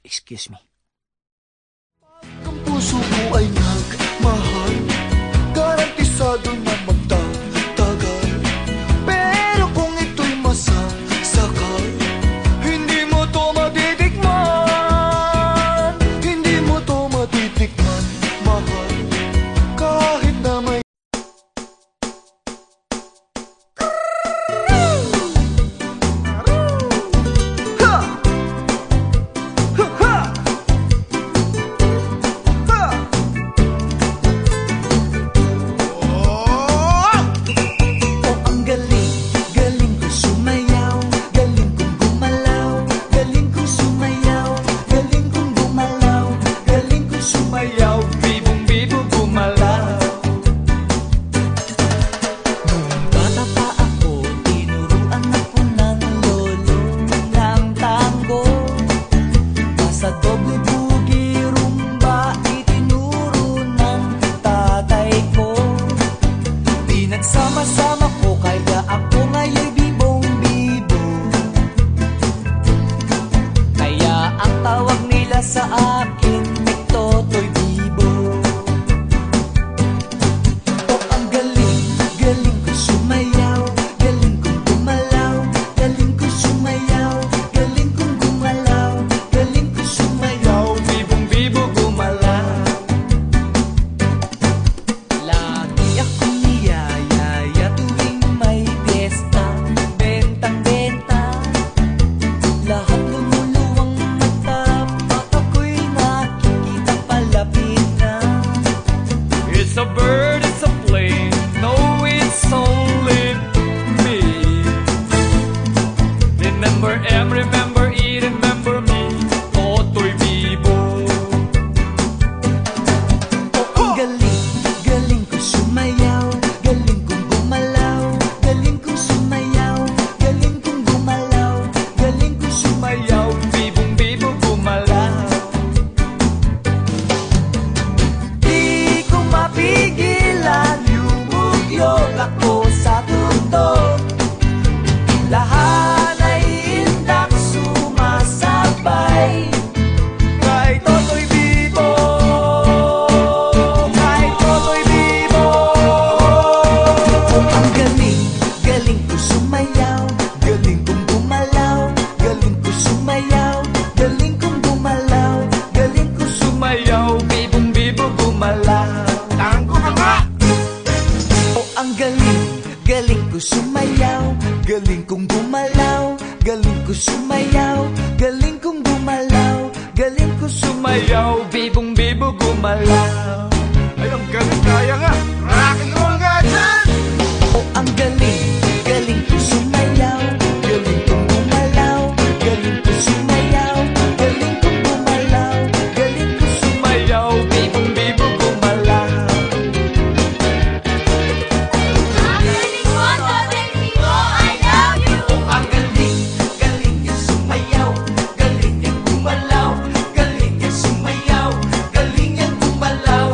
Excuse me. Ang puso mo ay nagmahal, garantisado na magtatagal. Pero kung ito'y masasakal, hindi mo to matitikman. Hindi mo to matitikman, mahal. Kahit na may sama-sama ko, kaya ako ngayon'y bibong-bibo. Kaya ang tawag nila sa akin, Toto'y Bibo. Oh, ang galing, galing ko sumayaw, galing kong gumalaw, galing ko sumayaw, galing kong gumalaw, galing ko sumayaw, bibong-bibo gumalaw. Lagi akong niyayaya tuwing may piyesta, bentang-benta, lahat lumuluwang mata, pag ako'y nakikita palapit na. It's a bird, it's a plane, no, it's only me. Remember M, remember E, remember me, Toto'y Bibo. Oh, ang galing, galing ko sumayaw, galing kong gumalaw, galing kong sumayaw, galing kong gumalaw, galing kong sumayaw, Bibong-bibo gumalaw. di ko mapigilan, yumugyog ako sa tugtog. Lahat ay indak sumasabay, kay Toto'y Bibo, kay Toto'y Bibo. Oh, ang galing, galing ko sumayaw, galing kong gumalaw, galing ko sumayaw, galing kong gumalaw, galing ko sumayaw, Bibong-bibo gumalaw. Tango ka nga! Oh, ang galing, galing ko sumayaw, galing kong gumalaw, galing ko sumayaw, galing kong gumalaw, galing ko sumayaw, Bibong-bibo gumalaw. Ay, ang galing, kaya nga. Rock and roll nga dyan! oh, ang galing, galing ko sumayaw, galing kong gumalaw, galing ko sumayaw, galing kong gumalaw, galing ko sumayaw, Bibong-bibo gumalaw. ang galing, galing niya sumayaw, galing niya gumalaw, galing niya sumayaw, galing niya gumalaw,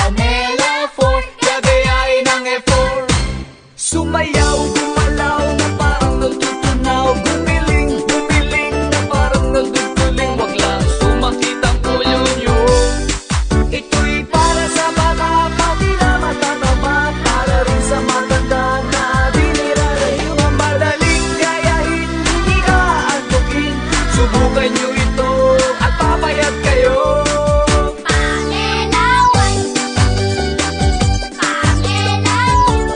Panela 4, gagayain ang F4. Sumayaw, gumalaw na parang nagtutunaw. Gumiling, gumiling na parang nagduduling. Wag lang sumakit ang ulo nyo. Ito'y para sa bata, pati na matataba. Para rin sa matanda na di nirarayo. Ang madaling gayahin, hindi aantukin. Subukan nyo ito at papayat kayo. Panela 1, Panela 2,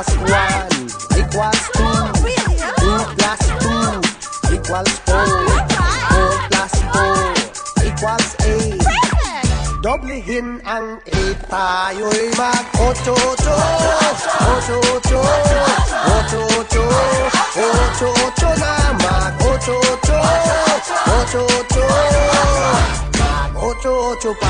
plus 1 equals 2. 2 plus 2 equals 4. 4 plus 4 equals 8. Doblehin ang 8, tayo'y mag-ocho-ocho. Ocho-ocho, ocho-ocho, ocho-ocho na mag-ocho-ocho. Ocho-ocho, mag-ocho-ocho pa.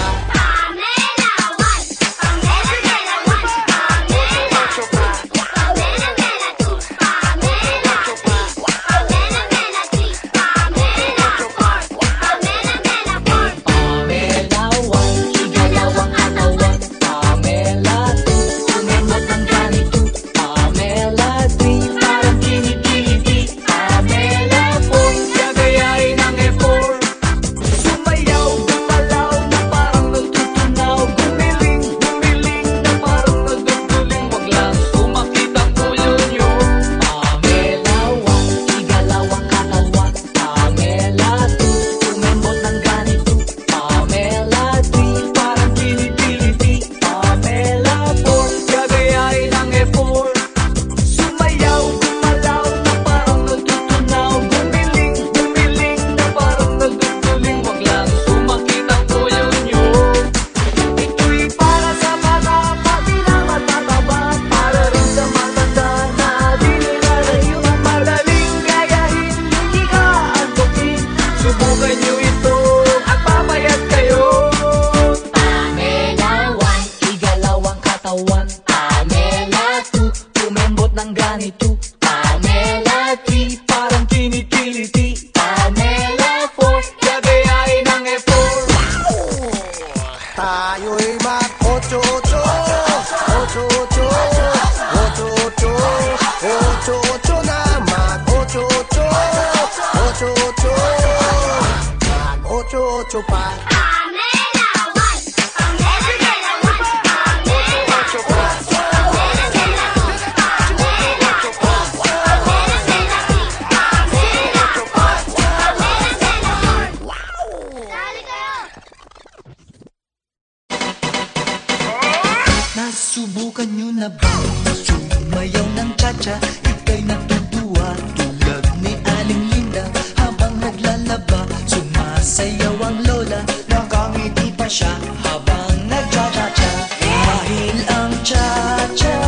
Nasubukan nyo na ba sumayaw ng cha-cha? Ika'y natutuwa tulad ni Aling Linda. Habang naglalaba, sumasayaw ang lola. Nakangiti pa siya habang nagcha-cha-cha. Dahil ang cha-cha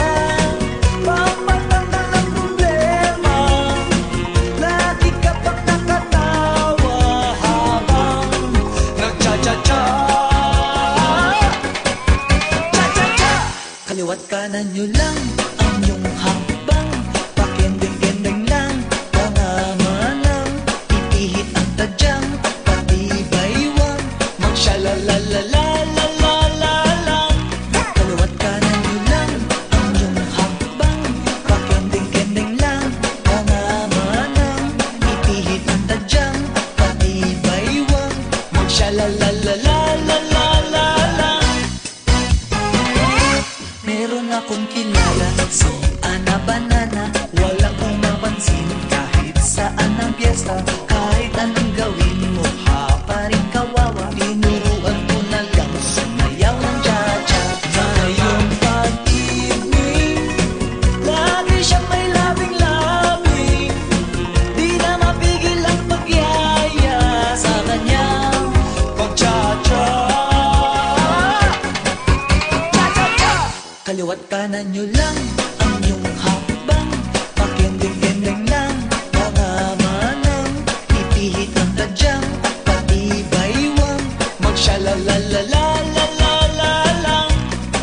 pampatanggal ang problema. Lagi ka pang nakatawa habang nagcha-cha-cha. Kaliwat kanan nyo lang ang iyong hakbang. Pakending-kending lang pangamanang. Ipihit ang tadyang pati baywang. Magsyalalalalalalalang. Kaliwat kanan nyo lang ang iyong hakbang. Pakending-kending lang pangamanang. Ipihit ang tadyang pati baywang. Magsyalalalalalalalang. Meron akong kilala, si Ana Banana. Walang umapansin kahit saan ang piyesta. Kahit anong gawin, mukha pa rin kawawa. Tinuruan ko na lang sumayaw ng cha-cha. Ngayong pag-ibig, lagi siyang may labing-labing. Di na mapigil ang pagyaya sa kanyang pag-cha-cha. Kaliwat kanan nyo lang ang iyong hakbang. Pakending-kending lang pangamanang. Ipihit ang tadyang pati baywang. Magsyalalalalalalalang.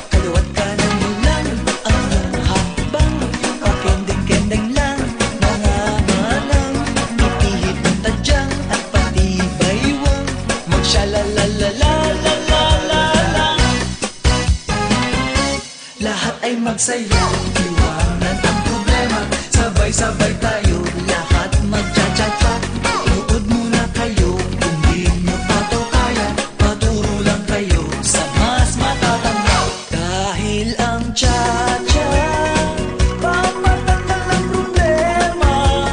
Kaliwat kanan nyo lang ang iyong hakbang. Pakending-kending lang pangamanang. Ipihit ang tadyang at pati baywang. Magsyalalalalalalalang. Lahat ay magsayaw, iwanan ang problema. Sabay-sabay tayo, lahat magcha-cha-cha. Uod muna kayo, kung di nyo pa to kaya. Paturo lang kayo sa mas matatanda. Dahil ang cha-cha pampatanggal ang problema.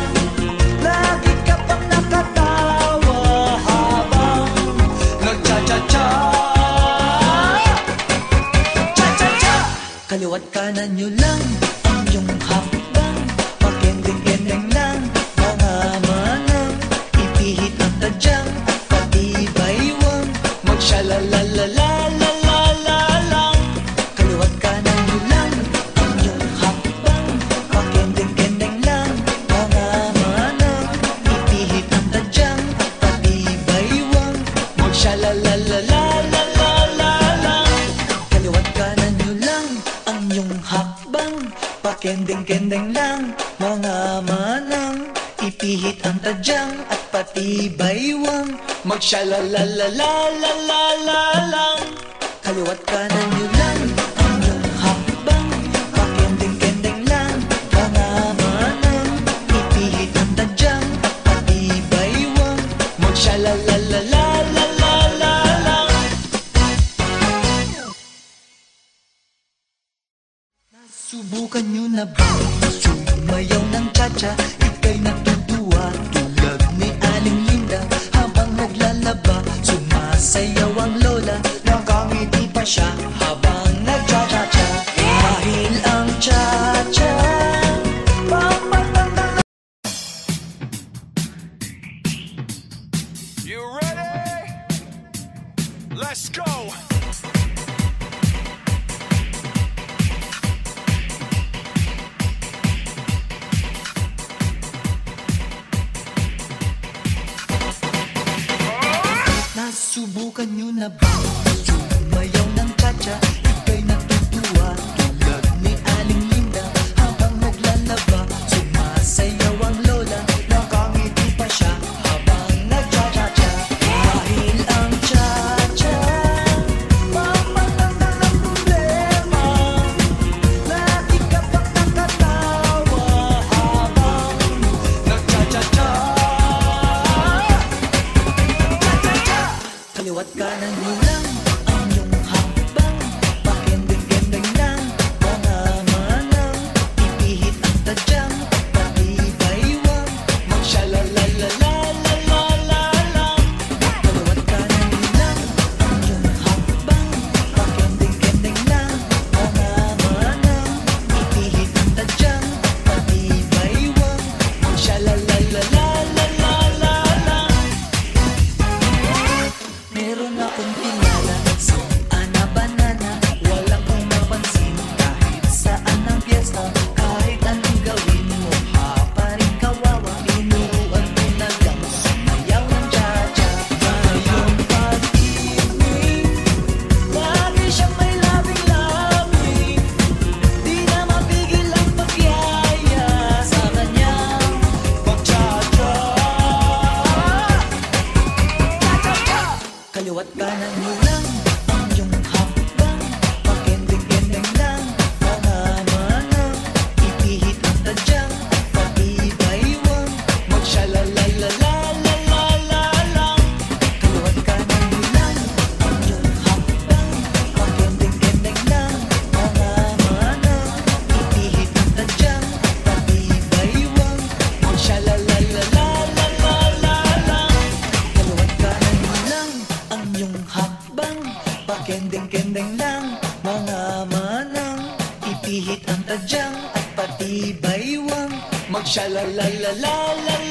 Lagi ka pang nakatawa habang nagcha-cha-cha. Kaliwat kanan nyo lang ang iyong Pakendeng-kendeng lang, mga manang, ipihit ang tadyang at pati baywang. Magsyalalalalalala lang, kaliwat kanan nyo lang ang iyong hakbang. Pakendeng-kendeng lang, mga manang, ipihit ang tadyang at pati baywang. Magsyalalalalalala lang. Subukan nyo na ba sumayaw ng cha-cha? Ika'y natutuwa tulad ni Aling Linda. Habang naglalaba, sumasayaw ang lola. Nakangiti pa siya habang nagcha-cha-cha. Dahil ang cha-cha You ready? Let's go! Nasubukan nyo na ba sumayaw ng cha-cha? Ika'y natutuwa tulad ni Aling Linda. Habang naglalaba, sumasayaw ang lola. Nakangiti pa siya habang nagcha-cha-cha. Dahil ang cha-cha pampatanggal ng problema. Lagi ka pang nakatawa habang nagcha-cha-cha. Kaliwat kanan nyo lang ang iyong hakbang. Pakendeng-kendeng lang, mga manang, ipihit ang tadyang at pati baywang. Magsyalalalalalala lang, kaliwat kanan nyo lang ang iyong hakbang. Pakendeng-kendeng lang, mga manang, ipihit ang tadyang at pati baywang. Magsyalalalalalala lang. Meron akong kilala si Ana Banana. Walang kong mapansin kahit saan ang piyesta. Kahit anong gawin mo, pa rin kawawa. Tinuruan ko na lang sumayaw ng cha-cha. Ngayong pag-ibig, lagi siyang may labing-labing. Di na mapigil ang pagyaya sa kanyang pag-cha-cha. Kaliwat kanan nyo lang ang iyong hakbang. Pakendeng-kendeng lang, mga manang, ipihit ang tadyang at pati baywang. Magsyalalalalalala lang, kaliwat kanan nyo lang ang iyong hakbang. Pakendeng-kendeng lang, mga manang, ipihit ang tadyang at pati baywang. Magsyalalalalalala lang, kaliwat kanan nyo lang ang iyong hakbang. Pakendeng-kendeng lang, mga manang, ipihit ang tadyang at pati baywang. Magsyalalalalalala